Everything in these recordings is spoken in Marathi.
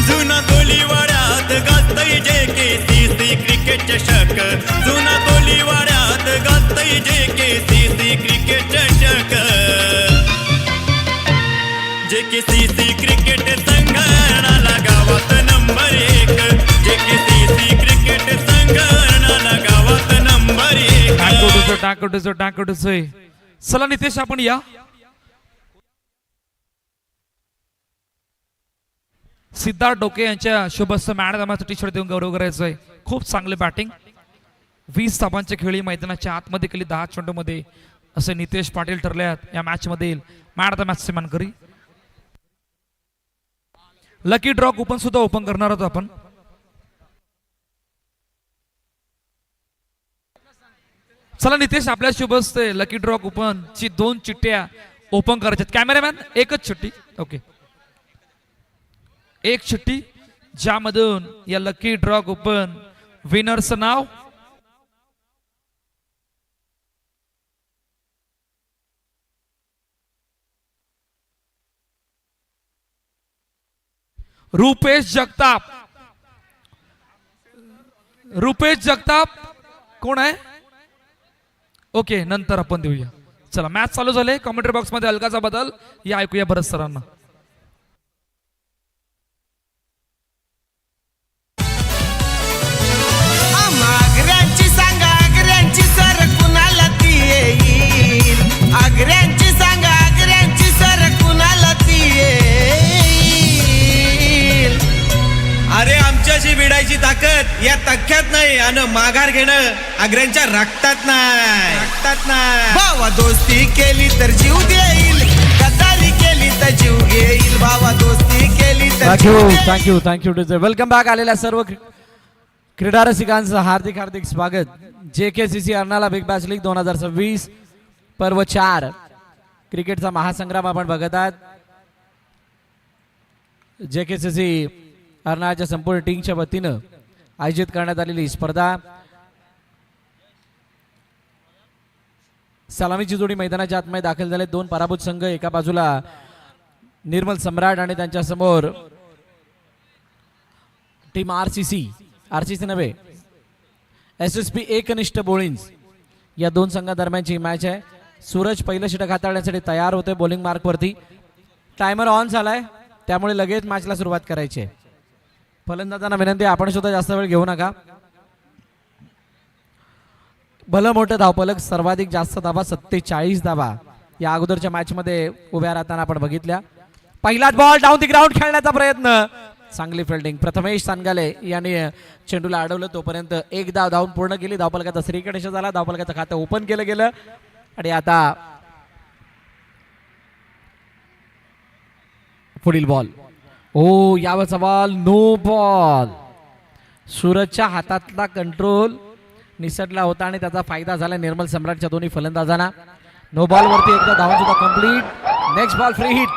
जुना कोलीवाड्यात गाजतय JKCC क्रिकेट चषक. जुना कोलीवाड्यात गाजतय JKCC क्रिकेट चषक. JKCC क्रिकेट संघाला गावात नंबर 1. JKCC क्रिकेट संघाला गावात नंबर 1. टाकटूचोय. चला नितेश आपण या. सिद्धार्थ डोके यांच्या शुभस्थ मॅडमाचा टी शर्ट देऊन गौरव करायचा आहे. खूप चांगले बॅटिंग. 20 धावांची खेळी मैदानाच्या आतमध्ये केली 10 चेंडूमध्ये असे नितेश पाटील ठरले आहेत या मॅच मधील मॅन ऑफ द मॅच मानकरी. लकी ड्रॉ कुपन सुद्धा ओपन करणार आहोत आपण. चला नितेश आपल्या शुभस्थ लकी ड्रॉ कुपन ची 2 चिठ्ठ्या ओपन करायच्यात. कॅमेरामॅन एकच चिठ्ठी. ओके, एक चिठ्ठी ज्यामधून या लकी ड्रॉ कुपन विनरचं नाव रुपेश जगताप. रुपेश जगताप कोण आहे? ओके, नंतर आपण देऊया. चला मॅच चालू झाले. कमेंट्री बॉक्स मध्ये अलकाचा बदल या ऐकूया भरत सरांना. आग्र्यांची सांगा आग्र्यांची सर कुणाला ती येईल. आग्र्यांची सांगा आग्र्यांची सर कुणाला ती येईल. अरे आमच्याशी भिडायची ताकद या तख्यात नाही आणि माघार घेणं आग्र्यांच्या रक्तात नाही. भावा दोस्ती केली तर जीव देईल. गद्दारी केली तर जीव घेईल. भावा दोस्ती केली तर जीव देईल. Thank you to welcome back. आलेल्या सर्व क्रीडा रसिकांचं हार्दिक स्वागत. JKCC Arnala big bash league 2026 पर्व 4 क्रिकेटचा महासंग्राम आपण बघत आहात. JKCC अर्नाळाच्या संपूर्ण टीमच्या वतीनं आयोजित करण्यात आलेली स्पर्धा. सलामीची जोडी मैदानाच्या आतमध्ये दाखल झाले. 2 पराभूत संघ. एका बाजूला निर्मल सम्राट आणि त्यांच्या समोर टीम RCC नव्हे SSP एकनिष्ठ बोळिंज. या 2 संघादरम्यानची मॅच आहे. सूरज पहिलं षटक हाताळण्यासाठी तयार होते बॉलिंग मार्क वरती. टायमर ऑन झालाय त्यामुळे लगेच मॅचला सुरुवात करायची आहे. फलंदाजांना विनंती आपण सुद्धा जास्त वेळ घेऊ नका. भलं मोठं धावफलक. सर्वाधिक जास्त धावा 47 धावा या अगोदरच्या मॅच मध्ये उभ्या राहताना आपण बघितल्या. पहिलाच बॉल डाऊन द ग्राउंड खेळण्याचा प्रयत्न. चांगली फिल्डिंग. प्रथमेश सांगाले यांनी चेंडूला अडवलं. तोपर्यंत एक धाव धावून पूर्ण केली. धावफलकाचा श्रीगणेश झाला. धावफलकाचं खातं ओपन केलं गेलं आणि आता पुढील बॉल. ओ यावरचा बॉल नो बॉल. सूरजच्या हातातला कंट्रोल निसटला होता आणि त्याचा फायदा झाला निर्मल सम्राटच्या दोन्ही फलंदाजांना. नो बॉल वरती एकदा धावून सुद्धा complete. Next ball free hit.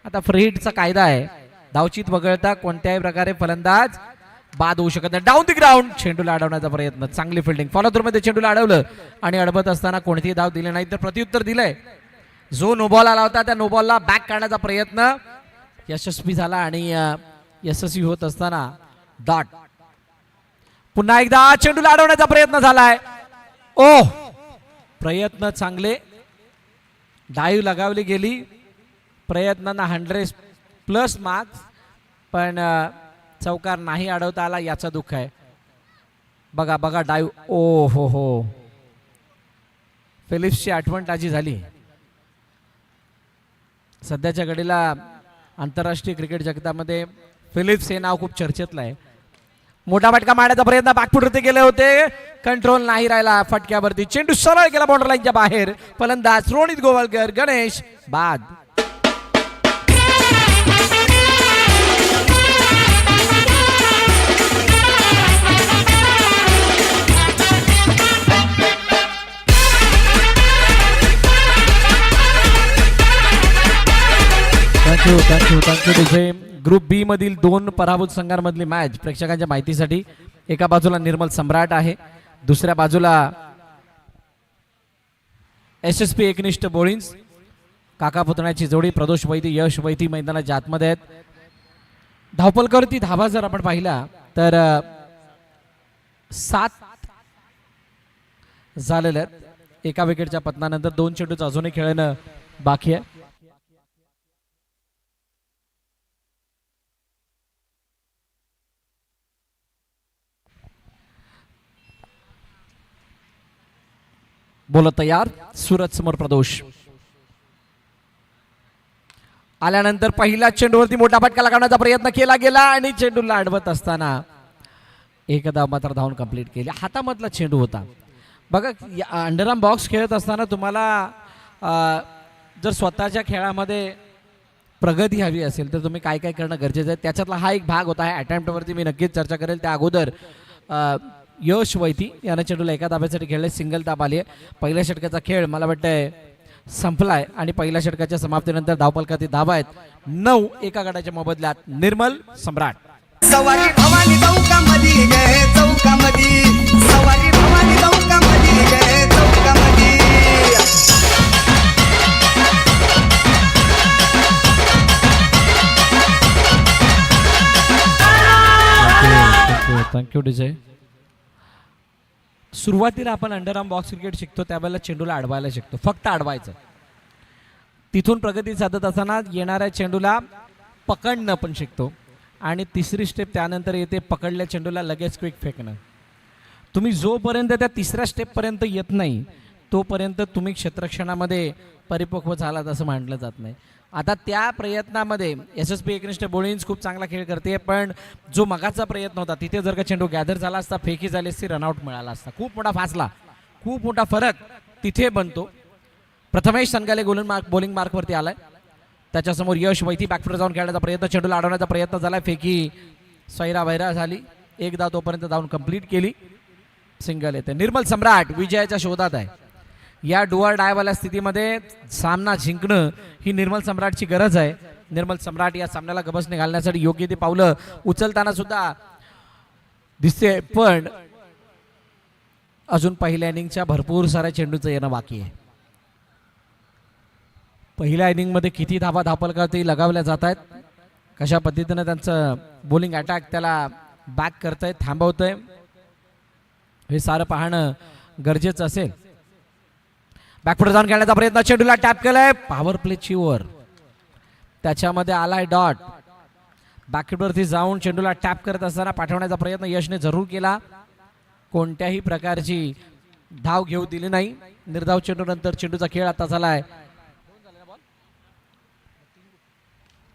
आता फ्री हिटचा कायदा आहे. धावचीत वगळता कोणत्याही प्रकारे फलंदाज बाद होऊ शकत नाही. डाऊन द ग्राउंड चेंडूला अडवण्याचा प्रयत्न. चांगली फिल्डिंग. फॉलो थ्रू मध्ये चेंडूला अडवलं आणि अडवत असताना कोणतीही धाव दिली नाही तर प्रत्युत्तर दिलंय. जो नो बॉल आला होता त्या नो बॉलला बॅक करण्याचा प्रयत्न यशस्वी झाला आणि यशस्वी होत असताना डॉट. पुन्हा एकदा चेंडूला अडवण्याचा प्रयत्न झालाय. ओ प्रयत्न चांगले. डाईव्ह लगावली गेली. प्रयत्नांना 100+ मार्क्स पण चौकार नाही अडवता आला याचं दुःख आहे. बघा डाईव्ह. ओ हो फिलिप्सची आठवण ताजी झाली. सध्याच्या घडीला आंतरराष्ट्रीय क्रिकेट जगतामध्ये फिलिप्स हे नाव खूप चर्चेतलं आहे. मोठा फटका मारण्याचा प्रयत्न बॅकफुटवरती गेले होते. कंट्रोल नाही राहिला फटक्यावरती. चेंडू सरळ गेला बाउंड्री लाईनच्या बाहेर. फलंदाज रोनित गोवालकर. गणेश बाद. थँक्यू. ग्रुप बी मधील 2 पराभूत संघांमधली मॅच प्रेक्षकांच्या माहितीसाठी. एका बाजूला निर्मल सम्राट आहे. दुसऱ्या बाजूला SSP एकनिष्ठ बोळिंज. काका पुतण्याची जोडी प्रदोष वैदी यश वैदी मैदानाच्या आतमध्ये आहेत. धावपलकावरती धावा जर आपण पाहिला तर 7 झालेल्या आहेत. एका विकेटच्या पतनानंतर 2 चेंडूचं अजूनही खेळणं बाकी आहे. बोलत तयार सुरत समोर प्रदोष आल्यानंतर पहिल्या चेंडूवरती मोठा फटका लगावण्याचा प्रयत्न केला गेला आणि चेंडूला अडवत असताना एक धाव मात्र धावून कंप्लीट केली. हातामधला चेंडू होता. बघा अंडरआर्म बॉक्स खेळत असताना तुम्हाला जर स्वतःच्या खेळामध्ये प्रगती हवी असेल तर तुम्ही काय काय करणं गरजेचं आहे. त्याच्यातला हा एक भाग होता. ह्या अटेम्प्टवरती मी नक्कीच चर्चा करेल. त्या अगोदर यश वैती यानं चेंडूला एका दाब्यासाठी खेळले. सिंगल दाब आली आहे. पहिल्या षटकाचा खेळ मला वाटतंय संपलाय आणि पहिल्या षटकाच्या समाप्तीनंतर धावपलकातील धावा आहेत 9 एका गटाच्या मोबदल्यात. निर्मल सम्राट सवारी भवानी चौकामधी गे चौकामधी सवारी भवानी चौकामधी गे चौकामधी थँक्यू डिजय. सुरुवातीला आपण अंडरआर्म बॉक्स क्रिकेट शिकतो त्यावेळेला चेंडूला अडवायला शिकतो. फक्त अडवायचं. तिथून प्रगती साधत असताना येणाऱ्या चेंडूला पकडणं पण शिकतो आणि तिसरी स्टेप त्यानंतर येते पकडल्या चेंडूला लगेच क्विक फेकणं. तुम्ही जोपर्यंत त्या तिसऱ्या स्टेपपर्यंत येत नाही तोपर्यंत तुम्ही क्षेत्ररक्षणामध्ये परिपक्व झालात असं मानलं जात नाही. आता त्या प्रयत्नामध्ये SSP एकनिष्ठ बोलिंग्स खूप चांगला खेळ करते. पण जो मगाचा प्रयत्न होता तिथे जर का चेंडू गॅदर झाला असता फेकी झाली असती रनआउट मिळाला असता. खूप मोठा फासला खूप मोठा फरक तिथे बनतो. प्रथमेश सनगाले बॉलिंग मार्कवरती आलाय. त्याच्यासमोर यश वैती बॅकफुट जाऊन खेळण्याचा प्रयत्न चेंडूला अडवण्याचा प्रयत्न झाला. फेकी सैरा वैरा झाली. एक धाव तोपर्यंत धावून कंप्लीट केली. सिंगल येते. निर्मल सम्राट विजयाच्या शोधात आहे. या डुअर डायवाल्या स्थितीमध्ये सामना जिंकणं ही निर्मल सम्राटची गरज आहे. निर्मल सम्राट या सामन्याला गबसने घालण्यासाठी योग्य ते पावलं उचलताना सुद्धा दिसते. पण अजून पहिल्या इनिंगच्या भरपूर साऱ्या चेंडूचं येणं बाकी आहे. पहिल्या इनिंगमध्ये किती धावा धावपलकावरती लगावल्या जात आहेत. कशा पद्धतीनं त्यांचं बॉलिंग अटॅक त्याला बॅक करतंय थांबवतंय हे सारं पाहणं गरजेचं असेल. बॅकफुट जाऊन खेळण्याचा प्रयत्न चेंडूला टॅप केलाय. पॉवर प्लेची ओव्हर त्याच्यामध्ये आलाय डॉट. बॅकफुटवरती जाऊन चेंडूला टॅप करत असताना पाठवण्याचा प्रयत्न यशने जरूर केला. कोणत्याही प्रकारची धाव घेऊ दिली नाही. निर्धाव चेंडू नंतर चेंडूचा खेळ आता झालाय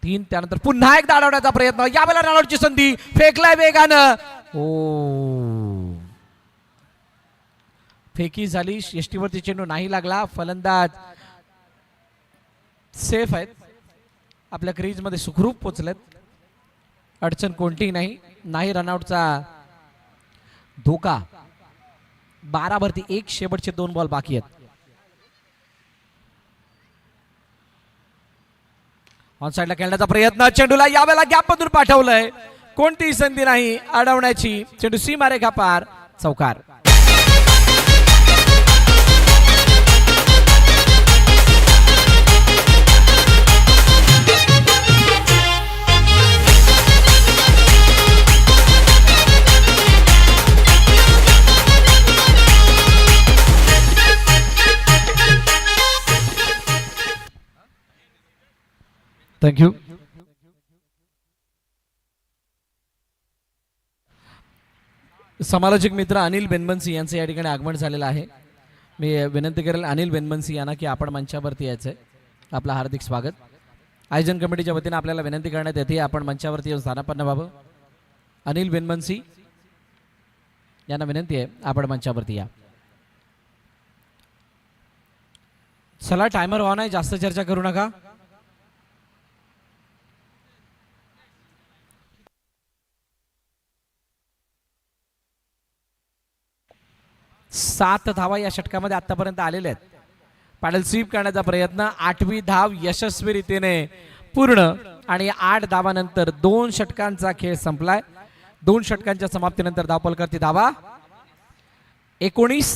3. त्यानंतर पुन्हा एकदा अडवण्याचा प्रयत्न. यावेळेला रनआउटची संधी फेकलाय वेगानं. ओ फेकी झाली. यष्टीवरती चेंडू नाही लागला. फलंदाज सेफ आहेत. आपल्या क्रीजमध्ये सुखरूप पोचलेत. अडचण कोणतीही नाही. रनआउटचा धोका. 12 वरती 1 शेवटचे 2 बॉल बाकी आहेत. ऑन साइडला खेळण्याचा प्रयत्न चेंडूला यावेळेला गॅप मधून पाठवलंय. कोणतीही संधी नाही अडवण्याची. चेंडू सीमारेखा पार. चौकार. थँक्यू. समालोचक मित्र अनिल बेनबन्सी यांचं या ठिकाणी आगमन झालेलं आहे. मी विनंती करेल अनिल बेनबन्सी यांना की आपण मंचावरती यायचं आहे. आपलं हार्दिक स्वागत. आयोजन कमिटीच्या वतीने आपल्याला विनंती करण्यात येते आपण मंचावरती येऊन स्थानापन्न व्हावं. अनिल बेनबन्सी यांना विनंती आहे आपण मंचावरती या. चला टायमर ऑन आहे. जास्त चर्चा करू नका. 7 धावा या षटकामध्ये आतापर्यंत आलेल्या आहेत. पॅडल स्वीप करण्याचा प्रयत्न. 8वी धाव यशस्वी रीतीने पूर्ण आणि 8 धावानंतर 2 षटकांचा खेळ संपलाय. 2 षटकांच्या समाप्तीनंतर धावपलकावरती धावा 19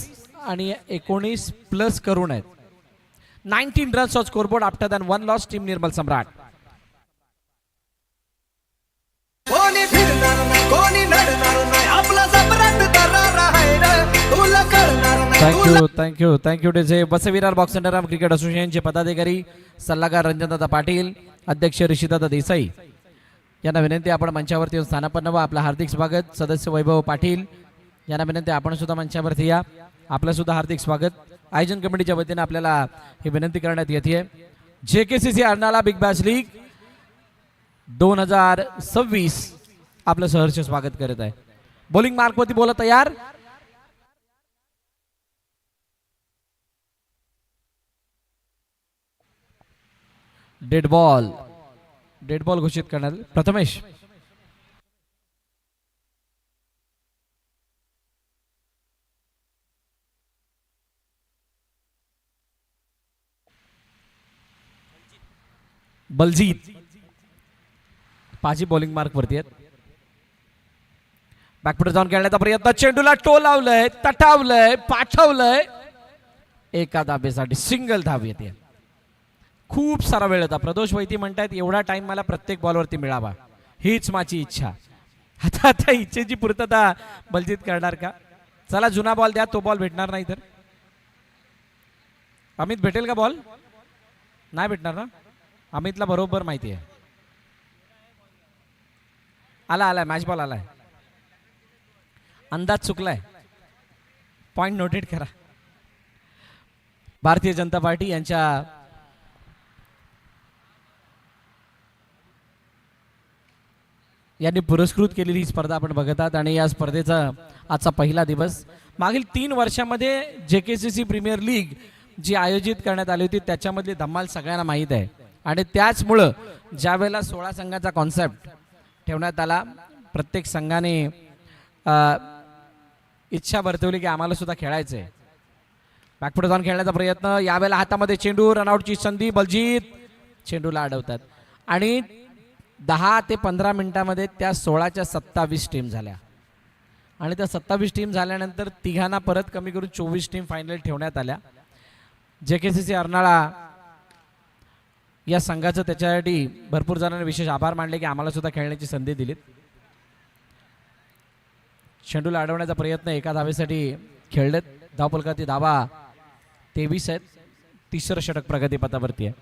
आणि 19 प्लस करून आहेत. 19 runs on scoreboard after than one loss. Team Nirmal Samrat. कोणी फिरणार नाही कोणी नडणार नाही आपला सम्राट दरारा आहे रे तुला कळणार नाही थँक यू डेझे. बसविरार बॉक्स सेंटर आर्म क्रिकेट असोसिएशनचे पदाधिकारी सल्लागार रंजनदादा पाटील, अध्यक्ष ऋषीदादा देसाई यांना विनंती आपण मंचावरती येऊन स्थानापन्न व्हा. आपलं हार्दिक स्वागत. सदस्य वैभव पाटील यांना विनंती आपण सुद्धा मंचावरती या. आपलं सुद्धा हार्दिक स्वागत. आयोजन कमिटीच्या वतीने आपल्याला ही विनंती करण्यात येते. JKCC Arnala big bash league 2026 आपलं सहर्ष स्वागत करत आहे. बॉलिंग मार्कवरती बोला तयार. डेड बॉल घोषित करण्यात आले. प्रथमेश बलजीत पाची बॉलिंग मार्क वरती आहेत. बॅकफुट जाऊन खेळण्याचा प्रयत्न. चेंडूला टोलावलंय, तटावलंय, पाठवलंय. एका धाबेसाठी सिंगल धाव येते. खूप सारा वेळ होता. प्रदोष वैती म्हणतायत एवढा टाइम मला प्रत्येक बॉलवरती मिळावा, हीच माझी इच्छा. आता इच्छेची पूर्तता बलजीत करणार का? चला जुना बॉल द्या, तो बॉल भेटणार नाही तर. अमित भेटेल का बॉल? नाही भेटणार ना. अमितला बरोबर माहिती आहे. आलाय मॅच बॉल आलाय. अंदाज चुकलाय. पॉइंट नोटेड करा. भारतीय जनता पार्टी यांच्या यांनी पुरस्कृत केलेली ही स्पर्धा आपण बघत आहात आणि या स्पर्धेचा आजचा पहिला दिवस. मागील 3 वर्षामध्ये JKCC प्रीमियर लीग जी आयोजित करण्यात आली होती त्याच्यामधली धमाल सगळ्यांना माहीत आहे आणि त्याचमुळं ज्या वेळेला 16 संघाचा कॉन्सेप्ट ठेवण्यात आला, प्रत्येक संघाने इच्छा वर्तवली की आम्हाला सुद्धा खेळायचं आहे. बॅकफुट जाऊन खेळण्याचा प्रयत्न. यावेळेला हातामध्ये चेंडू, रनआउटची संधी. बलजीत चेंडूला अडवतात आणि 10 ते 15 मिनिटांमध्ये त्या 16च्या 27 टीम झाल्या आणि त्या 27 टीम झाल्यानंतर तिघांना परत कमी करून 24 टीम फायनल ठेवण्यात आल्या. JKCC अर्नाळा या संघाचं त्याच्यासाठी भरपूर जणांनी विशेष आभार मानले की आम्हाला सुद्धा खेळण्याची संधी दिलीत. चेंडूला अडवण्याचा प्रयत्न. एका धावेसाठी खेळलेत. धावफलकाची धावा 23 आहेत. तिसरं षटक प्रगतीपथावरती आहे.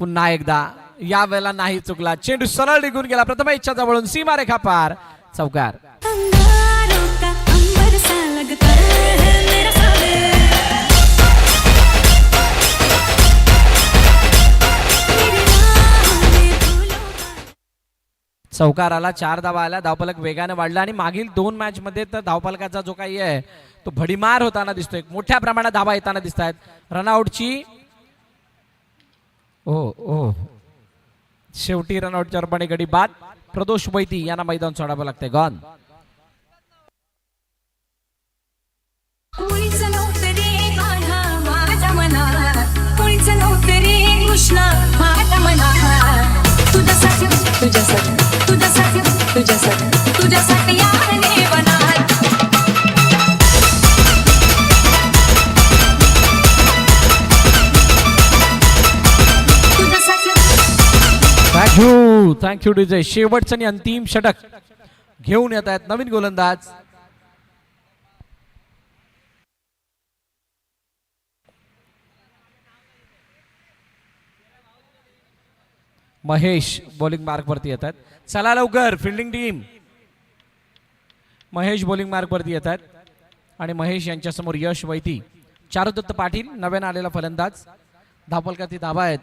पुन्हा एकदा या वेळेला नाही चुकला. चेंडू सरळ निघून गेला. प्रथम इच्छा जवळून सीमारेखा पार. चौकार. अंगारों का अंबर सा लगता है मेरा सागर. मेरी राहों में फूलों का. चौकार आला. 4 धावा आला. धावफलक वेगाने वाढला आणि मागील 2 मॅच मध्ये तर धावफलकाचा जो काही आहे तो भडीमार होताना दिसतोय. मोठ्या प्रमाणात धावा येताना दिसत आहेत. रनआउटची शेवटी रनआउटच्या रूपाने गडी बाद. प्रदोष वैती यांना मैदान सोडावं लागतंय. गॉन. कोणीच नव्हतं रे गाढा माझ्या मनात. कोणीच नव्हतं रे कृष्णा माझ्या मनात. तुझ्यासाठी तुझ्यासाठी तुझ्यासाठी तुझ्यासाठी तुझ्यासाठी याने बनात. Thank you DJ. शेवटचं आणि अंतिम षटक घेऊन येत आहेत नवीन गोलंदाज महेश. बॉलिंग मार्क वरती येत आहेत. चला लवकर fielding team. Mahesh bowling mark वरती येत आहेत आणि महेश यांच्या समोर यश वैती, चारुदत्त पाटील नव्यानं आलेला फलंदाज. धावफलकाची धावा आहेत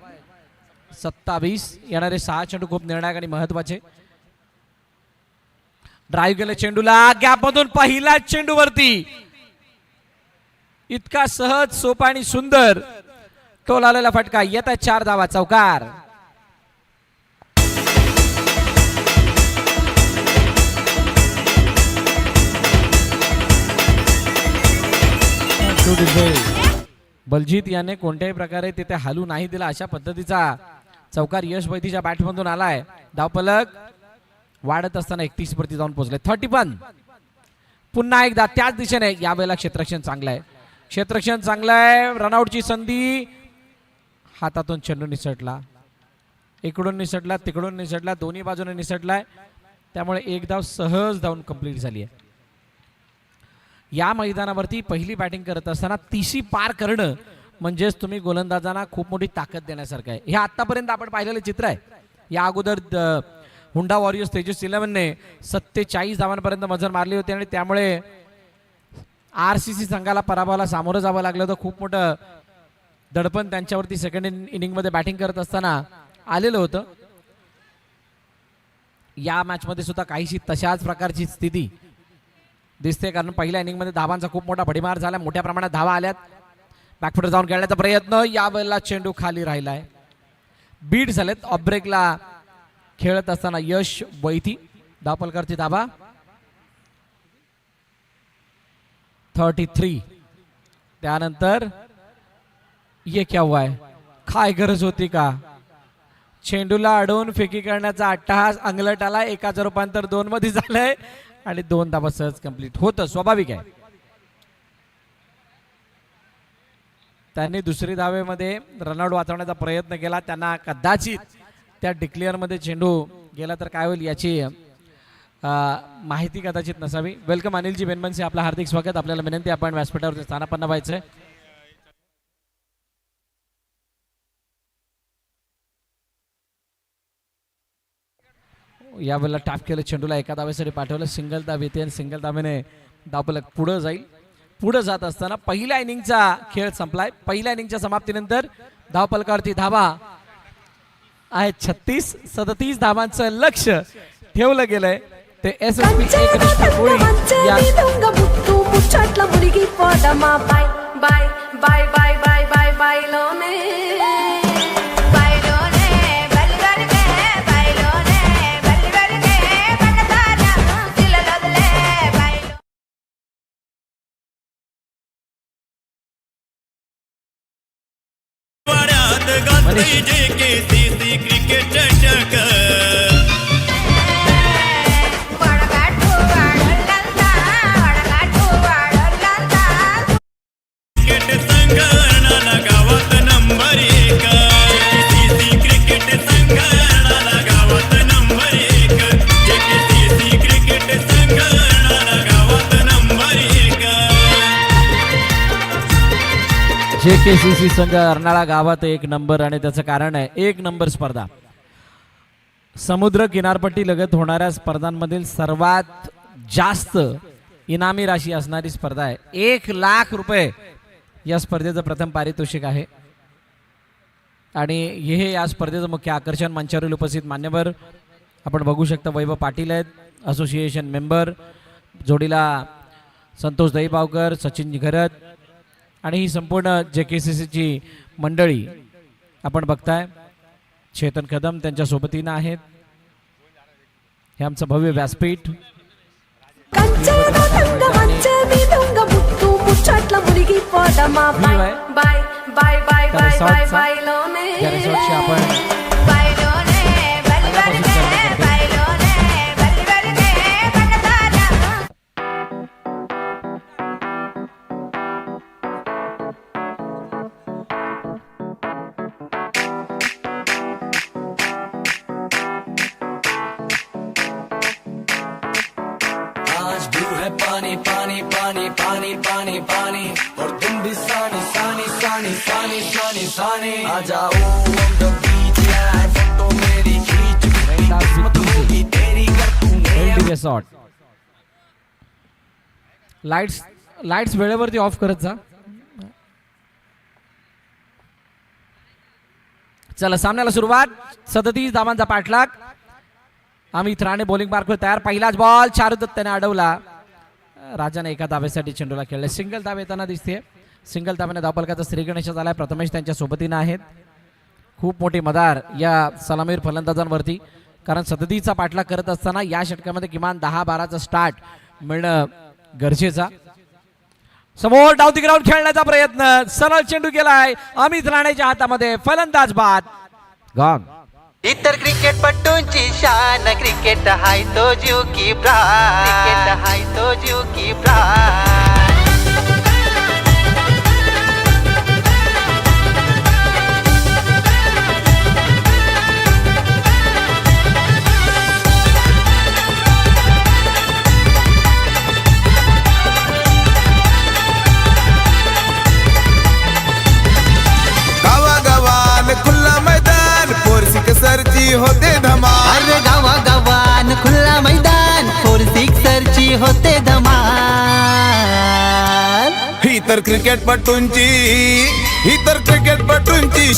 27. येणारे 6 चेंडू खूप निर्णायक आणि महत्वाचे. ड्राईव्ह केलं चेंडूला. गॅप मधून पहिला चेंडू वरती. इतका सहज, सोपा आणि सुंदर टोल आलेला फटका. येत आहे 4 धावा. चौकार. बलजीत याने कोणत्याही प्रकारे तिथे हालू नाही दिला. अशा पद्धतीचा चौकार यश वैतीच्या बॅटमधून आलाय. धावफलक वाढत असताना 31 वरती जाऊन पोहोचले. 31. पुन्हा एकदा त्याच दिशेने, यावेळेला क्षेत्ररक्षण चांगलं आहे, क्षेत्ररक्षण चांगलं आहे. रनआउटची संधी, हातातून चेंडू निसटला, इकडून निसटला तिकडून निसटला, दोन्ही बाजूने निसटलाय, त्यामुळे एक धाव सहज धावून कंप्लीट झाली आहे. या मैदानावरती पहिली बॅटिंग करत असताना 30 पार करणं म्हणजेच तुम्ही गोलंदाजांना खूप मोठी ताकद देण्यासारखं आहे. हे आतापर्यंत आपण पाहिलेलं चित्र आहे. या अगोदर हुंडा वॉरियर्स तेजस 11ने 47 धावांपर्यंत मजल मारली होती आणि त्यामुळे RCC संघाला पराभवाला सामोरं जावं लागलं होतं. खूप मोठं दडपण त्यांच्यावरती सेकंड इनिंगमध्ये बॅटिंग करत असताना आलेलं होतं. या मॅचमध्ये सुद्धा काहीशी तशाच प्रकारची स्थिती दिसते, कारण पहिल्या इनिंगमध्ये धावांचा खूप मोठा भडीमार झाला, मोठ्या प्रमाणात धावा आल्यात. बॅकफुटर जाऊन खेळण्याचा प्रयत्न, यावेळेला चेंडू खाली राहिलाय, बीट झालेत. ऑफ ब्रेकला खेळत असताना यश वैती धावपलकारची धावा 33. त्यानंतर ये क्या हुआ है, काय गरज होती का, चेंडूला अडवून फेकी करण्याचा अट्टहास अंगलट आला, एकाचं रूपांतर 2 मध्ये झालंय आणि 2 धावा सहज कंप्लीट होतं, स्वाभाविक आहे. त्यांनी दुसरी धावेमध्ये रनआउट वाचवण्याचा प्रयत्न केला, त्यांना कदाचित त्या डिक्लेअर मध्ये चेंडू गेला तर काय होईल याची माहिती कदाचित नसावी. वेलकम अनिलजी बेनबनसे, आपलं हार्दिक स्वागत. आपल्याला विनंती, आपण व्यासपीठावरती स्थानापन्न व्हायचंय. यावेळेला टॅप केलं, चेंडूला एका धावेसाठी पाठवलं, सिंगल धाव येते आणि सिंगल धावेने धावफलक पुढे जाईल. पुढे जात असताना पहिल्या इनिंगचा खेळ संपलाय. पहिल्या इनिंगच्या समाप्तीनंतर धावफलकावरती धावा आहे 36. 37 धावांचं लक्ष ठेवलं गेलंय. ते SSB या ముచ్చట్ల మునిగి పోదమా బై బై బై బై బై బై బైలోనే బైలోనే బలివరికే బైలోనే బలివరికే పట్టదార తిలలదలే బైలో वाड्यात गाजतंय JKCC क्रिकेट चषक. వడగాటు వాడల్లంతా వడగాటు వాడల్లంతా क्रिकेट संघटनाला गावात नंबर 1. JKCC क्रिकेट संघटनाला गावात नंबर 1. JKCC क्रिकेट संघटनाला गावात नंबर 1. JKCC संघ अर्नाळा गावात 1 नंबर आणि त्याचं कारण आहे 1 नंबर स्पर्धा. समुद्र किनारपट्टी लगत होणाऱ्या स्पर्धांमधील सर्वात जास्त इनामी राशी असणारी स्पर्धा आहे. 1 लाख रुपये या स्पर्धेचं प्रथम पारितोषिक आहे आणि हे या स्पर्धेचं मुख्य आकर्षण. मंचावरील उपस्थित मान्यवर आपण बघू शकता, वैभव पाटील आहेत, असोसिएशन मेंबर, जोडीला संतोष दहीबावकर, सचिन घरत आणि ही संपूर्ण JKCCची मंडळी आपण बघताय. चेतन कदम त्यांच्या सोबतीनं आहेत. हे आमचं भव्य व्यासपीठ. కంచెలో తంగ మంచెని దొంగ ముత్తు ముచ్చట్ల మునిగి పోదమా బై బై బై బై బై బై బైలోనే या रिसॉर्टची आपण బైలోనే బలివరికే బైలోనే బలివరికే పట్టదార आज ब्लू है पानी पानी पानी पानी पानी पानी और तुम भी सानी सानी सानी सानी सानी सानी आ जाओ on the beach यार, फोटो मेरी खींच, किस्मत होगी तेरी कर तूने. रिसॉर्ट लाईट्स वेळेवरती ऑफ करत जा. चला, सामन्याला सुरुवात. 37 धावांचा पाठलाग. अमित राणे बॉलिंग मार्कवर तयार. पहिलाच बॉल चारुदत्त त्याने अडवला. राजाने एका धावेसाठी चेंडूला खेळले. सिंगल धाव येताना दिसते. सिंगल धावेने धावफलकाचा श्रीगणेश झालाय. प्रथमेश त्यांच्या सोबतीनं आहेत. खूप मोठी मदार या सलामीर फलंदाजांवरती, कारण 37चा पाठलाग करत असताना या षटकामध्ये किमान 10-12चा स्टार्ट मिळणं गरजेचा. समोर डावती ग्राउंड खेळण्याचा प्रयत्न, सरळ चेंडू गेलाय अमित राणेच्या हातामध्ये. फलंदाज बाद. गॉन. इतर क्रिकेटपटूंची शान क्रिकेट हाय तो जीव की प्राण क्रिकेट हाय तो जीव की प्राण गावागावान खुल्ला मैदान पोरसिक सरची होते धमाल. अरे गावा गावान खुल्ला मैदान 4 सिक्सरची होते धमाल ही तर क्रिकेटपटूंची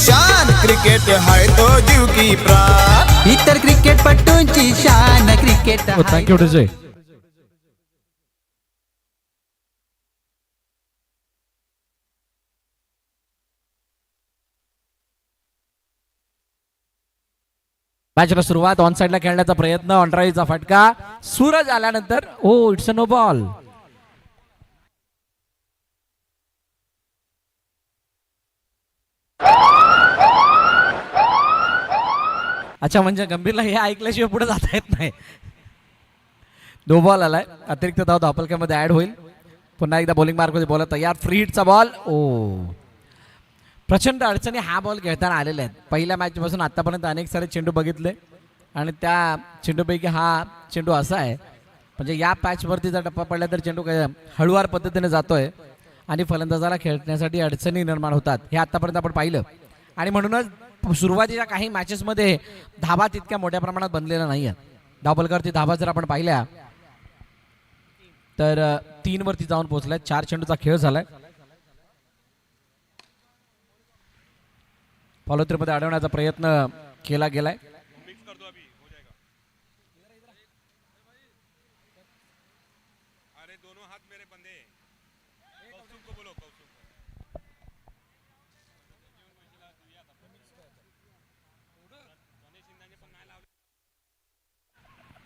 शान क्रिकेट हाय तो जीव की प्राण. इतर क्रिकेटपटूंची शान क्रिकेट थँक्यू डीजे. मॅचला सुरुवात ऑन साइडला खेळण्याचा प्रयत्न ऑनराईचा फटका सूरज आल्यानंतर इट्स अ नो बॉल. अच्छा म्हणजे गंभीरला हे ऐकल्याशिवाय पुढे जाता येत नाही. नो बॉल आलाय. अतिरिक्त धाव धापलक्यामध्ये ऍड होईल. पुन्हा एकदा बॉलिंग मार्कमध्ये बॉलर तयार. फ्री हिटचा बॉल. प्रचंड अडचणी हा बॉल खेळताना आलेले आहेत. पहिल्या मॅच पासून आतापर्यंत अनेक सारे चेंडू बघितले आणि त्या चेंडूपैकी हा चेंडू असा आहे म्हणजे या पॅचवरती जर टप्पा पडला तर चेंडू हळुवार पद्धतीने जातोय आणि फलंदाजाला खेळण्यासाठी अडचणी निर्माण होतात. हे आतापर्यंत आपण पाहिलं आणि म्हणूनच सुरुवातीच्या काही मॅचेसमध्ये धाबा तितक्या मोठ्या प्रमाणात बनलेला नाही आहे. धावपलकारची धाबा जर आपण पाहिल्या तर 3 वरती जाऊन पोहोचलाय. 4 चेंडूचा खेळ झालाय. फॉलोथ्रूमध्ये अडवण्याचा प्रयत्न केला गेलाय.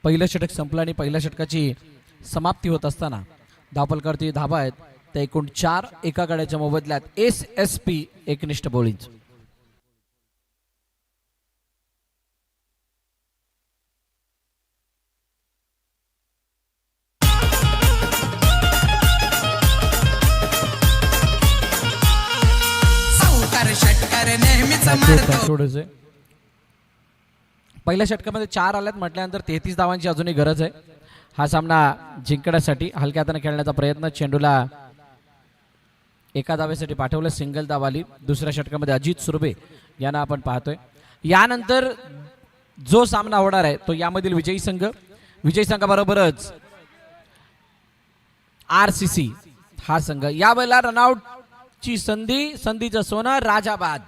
पहिलं षटक संपलं आणि पहिल्या षटकाची समाप्ती होत असताना धावपलकारची धाबा आहेत त्या एकूण 4 एका गड्याच्या मोबदल्यात SSP एकनिष्ठ बॉलिंग. पहिल्या षटकामध्ये 4 आल्यात म्हटल्यानंतर 33 धावांची अजूनही गरज आहे हा सामना जिंकण्यासाठी. हलक्या हाताने खेळण्याचा प्रयत्न. चेंडूला एका धावेसाठी पाठवलं. सिंगल धाव आली. दुसऱ्या षटकामध्ये अजित सुरभे यांना आपण पाहतोय. यानंतर जो सामना होणार आहे तो यामधील विजयी संघाबरोबरच RCC हा संघ. यावेळेला रनआउट ची संधीचं सोनं राजाबाद.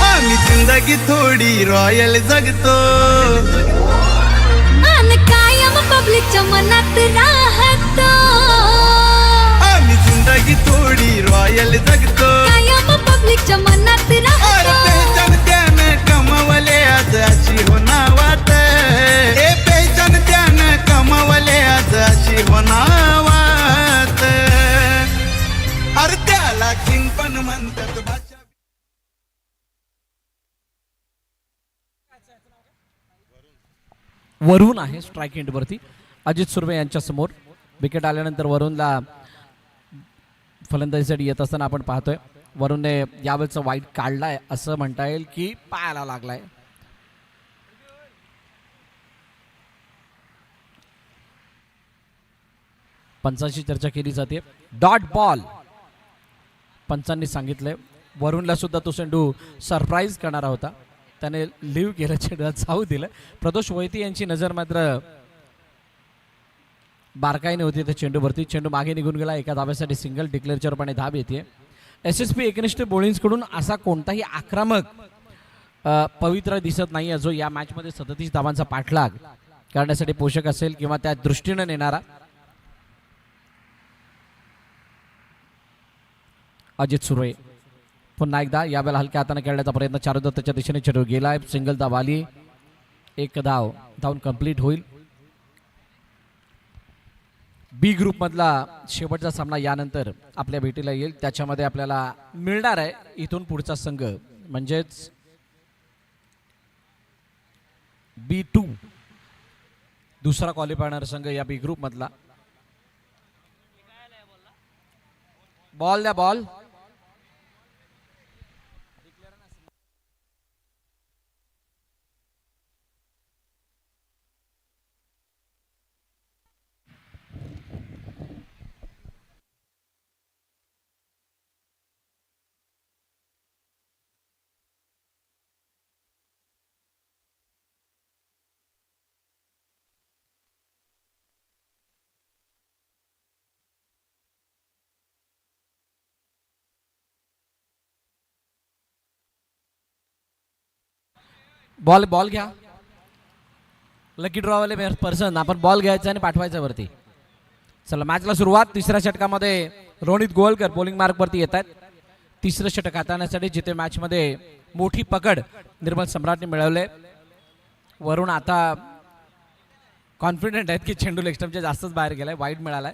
आम्ही जिंदगी थोडी रॉयल जगतो आणि कायम पब्लिकच्या मनात राहतो. आम्ही जिंदगी थोडी रॉयल जगतो. कायम पब्लिकच्या मनात अरे राहतो. पेचन त्यानं कमवले आज अशी होणावात. ए पेचन त्यानं कमवले आज अशी होणावात. अरे त्याला किंग पण म्हणतात भाषा. वरुण आहे स्ट्राईक एंडवरती. अजित सुर्वे यांच्या समोर. विकेट आल्यानंतर वरुणला फलंदाजीसाठी येत असताना आपण पाहतोय. वरुणने यावेळेचा वाईट काढलाय असं म्हणता येईल की पायाला लागलाय. पंचांशी चर्चा केली जाते. डॉट बॉल पंचांनी सांगितलंय. वरुणला सुद्धा तो चेंडू सरप्राईज करणारा होता. त्याने लिव्ह केलं. चेंडूला जाऊ दिलं. प्रदोष वैती यांची नजर मात्र बारकाईने होती त्या चेंडूवरती. चेंडू मागे निघून गेला. एका धाब्यासाठी सिंगल. डिक्लेअरच्या रूपाने धाब येते. SSP एकनिष्ठ बॉलिंग्सकडून असा कोणताही आक्रमक पवित्र दिसत नाही जो या मॅचमध्ये 37 धावांचा पाठलाग करण्यासाठी पोषक असेल किंवा त्या दृष्टीने नेणारा. अजित सुर्वे पुन्हा एकदा यावेळेला हलक्या हाताने खेळण्याचा प्रयत्न. चारुदत्तच्या दिशेने चेंडू गेलाय. सिंगल धाव आली. 1 धाव धावून कंप्लीट होईल. बी ग्रुप मधला शेवटचा सामना यानंतर आपल्या भेटीला येईल. त्याच्यामध्ये आपल्याला मिळणार आहे इथून पुढचा संघ म्हणजेच B2 दुसरा क्वालिफायर संघ या बी ग्रुप मधला. बॉल द्या बॉल. बॉल बॉल घ्या. लकी ड्रॉ वाले पर्सन आपण बॉल घ्यायचा आणि पाठवायचा वरती. चला मॅचला सुरुवात. तिसऱ्या षटकामध्ये रोनित गोवलकर बॉलिंग मार्क वरती येत आहेत. तिसरं षटक हाताळण्यासाठी जिथे मॅच मध्ये मोठी पकड निर्मल सम्राटने मिळवले. वरून आता कॉन्फिडेंट आहेत की चेंडू लेग स्टंपच्या जास्तच बाहेर गेलाय. वाईड मिळालाय.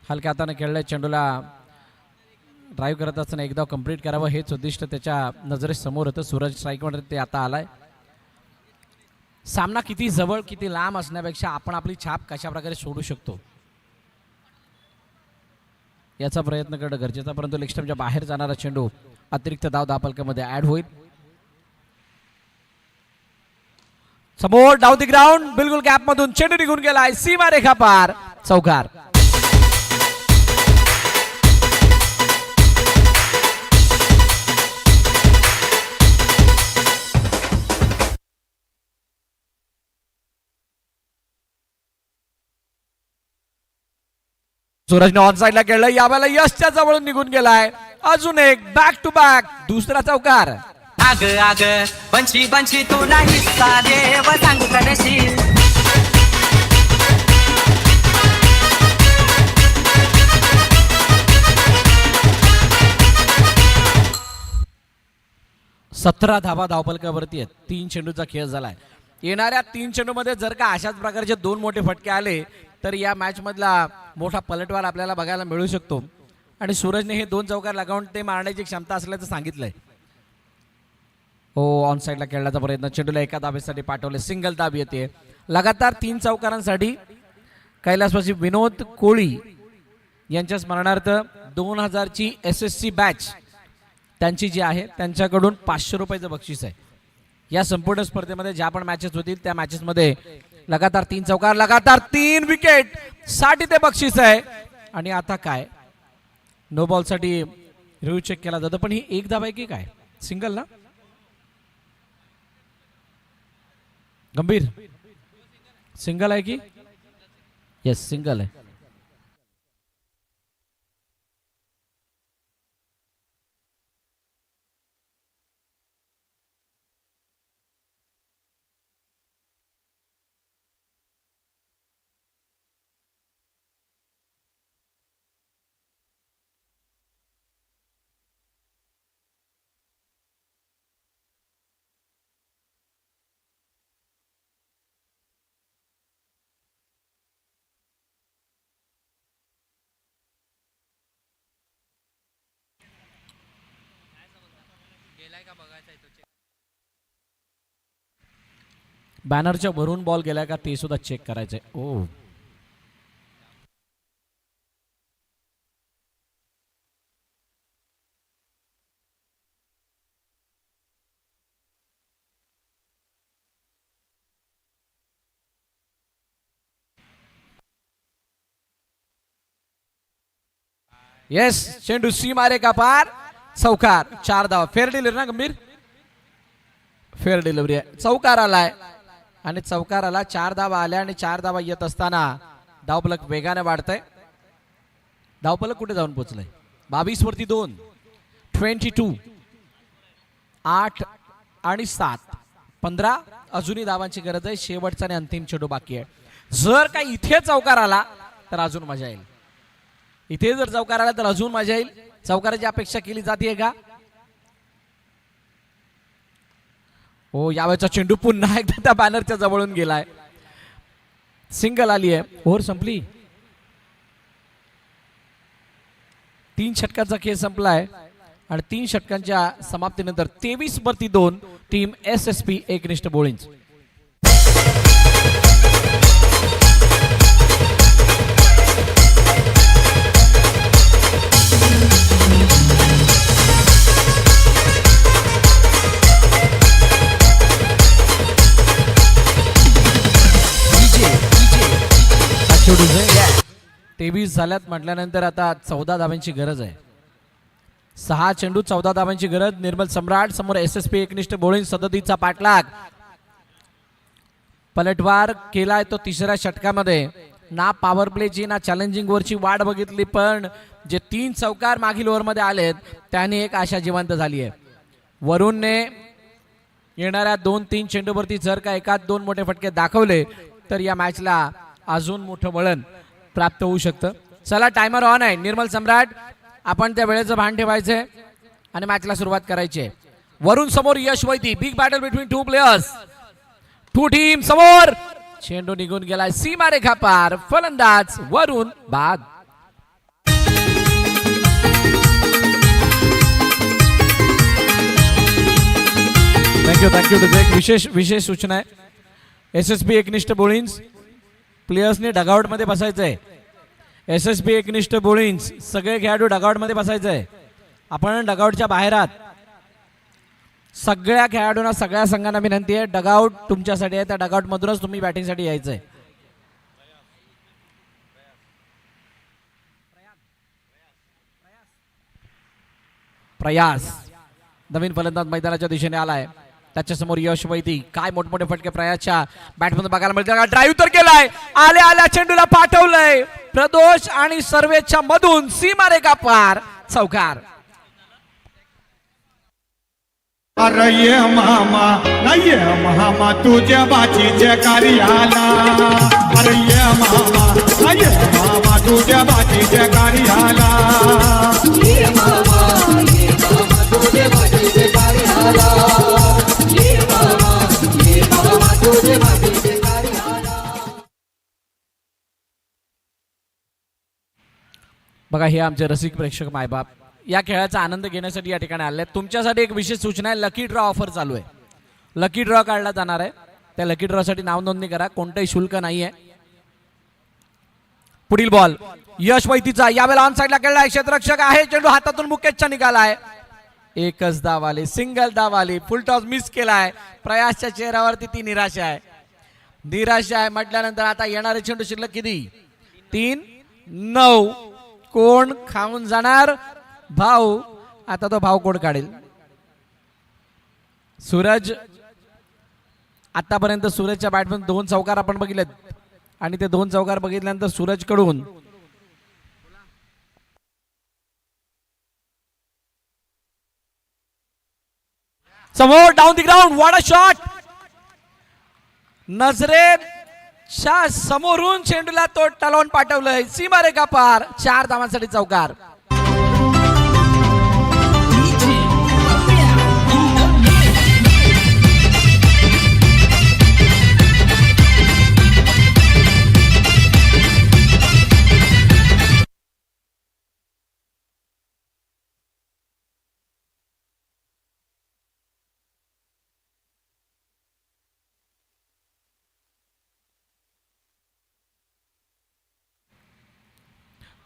हलक्या हाताने खेळलाय. चेंडूला ड्राईव्ह करत असताना एकदा कंप्लीट करावं हेच उद्दिष्ट त्याच्या नजरेसमोर होतं. सूरज स्ट्राईकमध्ये ते आता आलाय. सामना किती जवळ किती लांब असण्यापेक्षा आपण आपली छाप कशा प्रकारे सोडू शकतो याचा प्रयत्न करणं गरजेचं. परंतु लेग स्टंपच्या बाहेर जाणारा चेंडू अतिरिक्त धावफलकामध्ये ऍड होईल. समोर डाऊन द ग्राउंड बिलकुल गॅप मधून चेंडू निघून गेलाय. सीमा रेखा पार. चौकार. सूरजने ऑन साइडला खेळलं. यावेळेला यशच्या जवळून निघून गेलाय. अजून एक बॅक टू बॅक दुसरा चौकार. आग आग बंशी बंशी तू नाही देव सांगू करशील. सतरा धावा धावफलकावरती आहेत. 3 चेंडूचा खेळ झालाय. येणाऱ्या 3 चेंडूमध्ये जर का अशाच प्रकारचे 2 मोठे फटके आले तर या मॅच मधला मोठा पलटवार आपल्याला बघायला मिळू शकतो. आणि सूरजने हे 2 चौकार लगावून ते मारण्याची क्षमता असल्याचं सांगितलंय. हो ऑन साइडला खेळण्याचा प्रयत्न. चेंडूला एका धावेसाठी पाठवले. सिंगल धाव येते. लगातार 3 चौकारांसाठी कैलासवासी विनोद कोळी यांच्या स्मरणार्थ 2000 ची SSC बॅच त्यांची जी आहे त्यांच्याकडून 500 रुपयाचं बक्षीस आहे. या संपूर्ण स्पर्धेमध्ये ज्या पण मॅचेस होतील त्या मॅचेस मध्ये लगातार 3 चौकार लगातार 3 विकेट साठी ते बक्षीस आहे. आणि आता काय नो बॉल साठी रिव्ह्यू चेक केला जातो. पण ही एक धाव आहे की काय सिंगल ना. गंभीर सिंगल आहे की येस सिंगल आहे. बॅनरच्या वरून बॉल गेलाय का ते सुद्धा चेक करायचंय. ओ येस चेंडू सी मारे का पार. चौकार. 4 धावा. फेअर डिलिव्हरी ना गंभीर. फेअर डिलिव्हरी आहे. चौकार आलाय आणि चौकार आला. 4 धावा आल्या आणि 4 धावा येत असताना धावफलक वेगाने वाढतंय. धावफलक कुठे जाऊन पोहोचलंय 22 वरती 2 22 8 आणि 7 15 अजूनही धावांची गरज आहे. शेवटचा आणि अंतिम चेंडू बाकी आहे. जर का इथे चौकार आला तर अजून मजा येईल. इथे जर चौकार आला तर अजून मजा येईल. चौकाराची अपेक्षा केली जाते का. हो यावेळेचा चेंडू पुन्हा एकदा त्या बॅनरच्या जवळून गेलाय. सिंगल आली आहे. ओव्हर संपली. 3 षटकाचा खेळ संपलाय आणि 3 षटकांच्या समाप्तीनंतर 23-2 टीम SSP एकनिष्ठ बोळींज. तेवीस झाल्यात म्हटल्यानंतर आता 14 धावांची गरज आहे. 6 चेंडू 14 धावांची गरज. निर्मल सम्राट समोर SSP एकनिष्ठ बोळींज. सदतीचा पाठलाग, पलटवार केलाय तो तिसऱ्या षटकामध्ये. ना पॉवर प्लेची ना चॅलेंजिंग वरची वाट बघितली, पण जे 3 चौकार मागील ओव्हरमध्ये आलेत त्याने एक आशा जिवंत झाली आहे. वरुणने येणाऱ्या 2-3 चेंडूवरती जर का एकात 2 मोठे फटके दाखवले तर या मॅचला अजून मोठं वळण प्राप्त होऊ शकतं. चला, टायमर ऑन आहे. निर्मल सम्राट, आपण त्या वेळेचं भान ठेवायचंय आणि मॅचला सुरुवात करायची आहे. वरुण समोर Yash Vaidi. Big battle between 2 players, 2 team समोर. चेंडू निघून गेलाय सीमारेखा पार. फलंदाज वरुण बाद. थँक्यू. एक विशेष सूचना आहे. SSP एकनिष्ठ बोळींज प्लेयर्सने डगआउट मध्ये बसायचंय. SSP एकनिष्ठ बोळींज सगळे खेळाडू डगआउट मध्ये बसायचंय. आपण डगआउटच्या बाहेर आहात. सगळ्या खेळाडूंना, सगळ्या संघांना विनंती आहे, डगआउट तुमच्यासाठी आहे. त्या डगआउट मधूनच तुम्ही बॅटिंगसाठी यायचंय. प्रयास नवीन फलंदाज मैदानाच्या दिशेने आलाय. त्याच्यासमोर यश वैदी. काय मोठमोठे फटके प्रयासच्या बॅटमधून बघायला मिळते. ड्राईव्ह तर केलाय, आल्या चेंडूला पाठवलंय. प्रदोष आणि सर्वेच्या मधून सीमारेखा पार. चौकार. अरे ये मामा नाही मामा तुझ्या बाचीच्या कार्याला. अरे ये मामा नाही मामा तुझ्या बाचीच्या कार्याला. बघा, हे आमचे रसिक प्रेक्षक मायबाप या खेळाचा आनंद घेण्यासाठी या ठिकाणी आले. तुमच्यासाठी एक विशेष सूचना आहे. लकी ड्रॉ ऑफर चालू आहे. लकी ड्रॉ काढला जाणार आहे. त्या लकी ड्रॉ साठी नाव नोंदणी करा. कोणताही शुल्क नाहीये. पुढील बॉल यश वैतीचा. यावेळेला ऑन साइडला खेळलाय. क्षेत्ररक्षक आहे. चेंडू हातातून मुकेशचा निघालाय. एकच धाव आली, सिंगल धाव आली. फुल टॉस मिस केलाय. प्रयासच्या चेहऱ्यावरती ती निराशा आहे म्हटल्यानंतर आता येणारे चेंडू शिल्लक किती? 3-9. कोण खाऊन जाणार? भाऊ. आता तो भाऊ कोण काढेल? सूरज. आतापर्यंत सूरजच्या बॅटमधून 2 चौकार आपण बघितलेत आणि ते 2 चौकार बघितल्यानंतर सूरज कडून समोर down the ground. What a shot. नजरेच्या समोरून चेंडूला तो टलवून पाठवलंय. सीमारेखा पार. 4 धावांसाठी चौकार.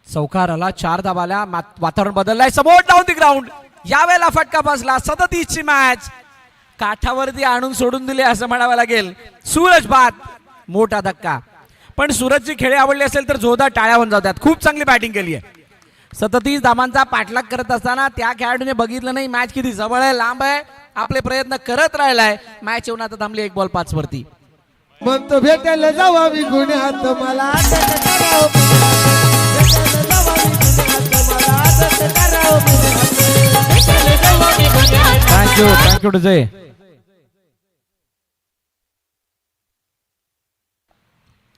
चौकार आला. 4 धावाला. वातावरण बदललाय. समोर डाऊन द ग्राउंड. यावेळेला फटका बसला. 37ची मॅच काठावरती आणून सोडून दिले असं म्हणावं लागेल. सूरज बाद. मोठा धक्का. पण सूरजची खेळी आवडली असेल तर जोरदार टाळ्या होऊन जातात. खूप चांगली बॅटिंग केली आहे. 37 धावांचा पाठलाग करत असताना त्या खेळाडूने बघितलं नाही मॅच किती जवळ आहे, लांब आहे. आपले प्रयत्न करत राहिलाय. मॅच येऊन आता थांबली 1 बॉल 5 वरती. म्हणतो भेटायला जावावी गुन्ह्यात मला थँक्यू विजय.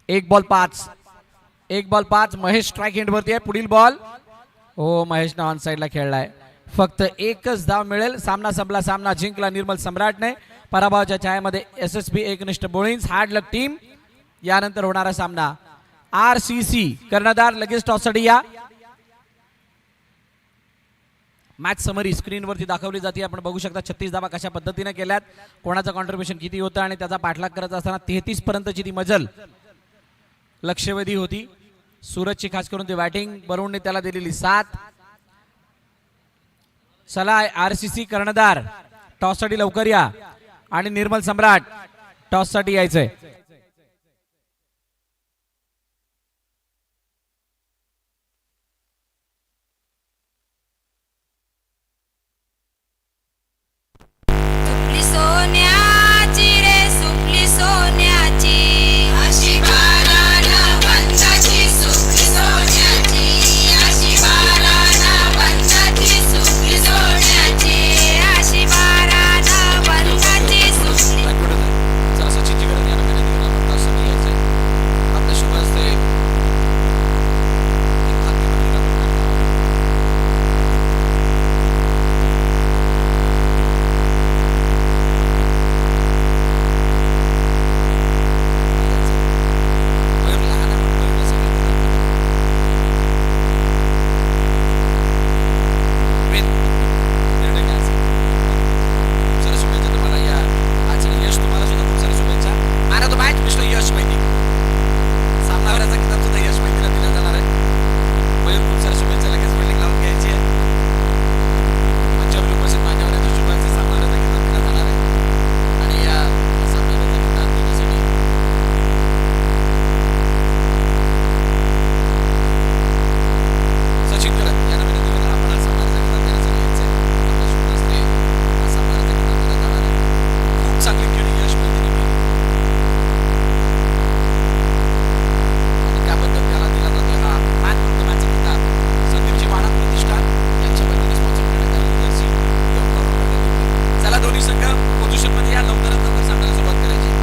एक बॉल पाच. महेश स्ट्राईक एंड वरती आहे. पुढील बॉल. हो, महेशने ऑन साइडला खेळलाय. फक्त एकच धाव मिळेल. सामना संपला. सामना जिंकला निर्मल सम्राटने. पराभवाच्या छायामध्ये SSP एकनिष्ठ बोळींज हार्ड लक टीम. यानंतर होणारा सामना RCC कर्णधार लगेच टॉससाठी या. मॅच समरी स्क्रीनवरती दाखवली जाते. आपण बघू शकता 36 धावा कशा पद्धतीने केल्यात, कोणाचं कॉन्ट्रीब्युशन किती होतं आणि त्याचा पाठलाग करत असताना 33 पर्यंतची ती मजल लक्षवेधी होती. सूरजची खास करून ती बॅटिंग, बरुणने त्याला दिलेली साथ. चला RCC कर्णधार टॉससाठी लवकर या आणि निर्मल सम्राट टॉससाठी यायचंय. सुपली सोन्याची रे सुपली सोन्याची अशी बाराना बंदाची सुपली सोन्याची अशी बाराना बंदाची सुपली सोन्याची अशी बाराना बंदाची सुपली. चला सचिनची गरज या नव्याने दिलेला आपण टॉससाठी यायचंय. आपल्या शुभ हस्ते एक हाती पत्रिका पण काढणार आहोत. मयूर लहान आहे म्हणून मयूरला सांगितलं जातं. वेद, निर्णय काय असेल? खूप साऱ्या शुभेच्छा तुम्हाला या आजच्या यश, तुम्हाला सुद्धा खूप साऱ्या शुभेच्छा. Man of the match mister Yash Vaidik, सामनावीराचा किताब सुद्धा यश वैदिकला दिला जाणार आहे. मयूर खूप साऱ्या शुभेच्छा लगेच बिल्डिंग लावून घ्यायची आहे. मंचावर उपस्थित मान्यवरांच्या शुभाचे सामनावीराचा किताब दिला जाणार आहे आणि या सामनावीराचा किताब देण्यासाठी सचिन करत या नवीन दिवसाला आपण हा सामनावीराचा किताब देण्यासाठी यायचंय. आपल्या शुभ हस्ते हा सामनावीराचा किताब दिला जाणार आहे. खूप चांगली खेळी यश वैदिकने केली आणि त्याबद्दल त्याला दिला जातोय हा मॅन ऑफ द मॅचचा किताब. संदीपची वाणा प्रतिष्ठान यांच्या वतीने स्पॉन्सर करण्यात आलेली जर्सी योगदान करण्यात येते. चला दोन्ही संघ पोझिशनमध्ये या, लवकरात लवकर सामन्याला सुरुवात करायची.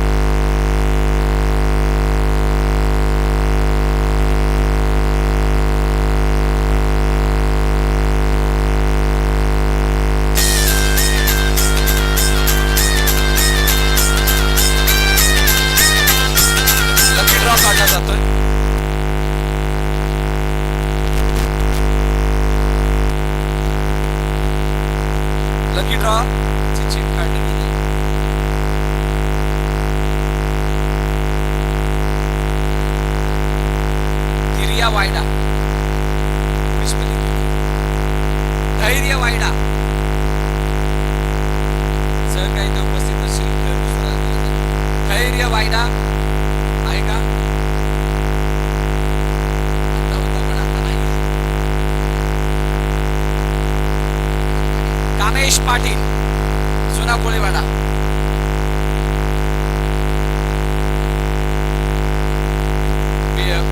लकी ड्रॉ काढला जातोय. लकी ड्रॉ ची चीट काढली गेली. धैर्य वायडा, धैर्य वायडा जर काही ते उपस्थित असेल तर दुसऱ्याला दिलं जाईल. धैर्य वायडा आहे का? आता होता पण आता नाही. कामेश पाटील, जुना कोळेवाडा.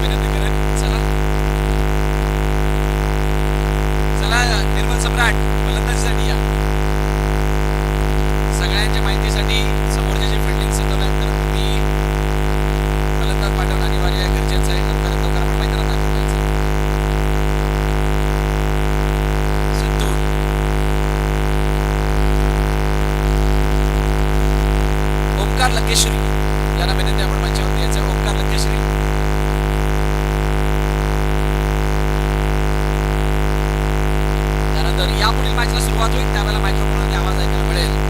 विनंती करेन. चला चला निर्मल सम्राट फलंदाजीसाठी या. सगळ्यांच्या माहितीसाठी समोरच्या जे फिल्डिंग संदर्भात तर तुम्ही फलंदाज पाठवणं अनिवार्य आहे, गरजेचं आहे. लवकरात लवकर आपण मैदानात दाखल व्हायचं. संतूर, ओमकार लंकेश्वरी यांना विनंती आपण मंचावरती यायचं. ओमकार लंकेश्वरी त्यानंतर यापुढील मॅचला सुरुवात होईल त्यावेळेला मायक्रोफोनवरती आवाज ऐकायला मिळेल.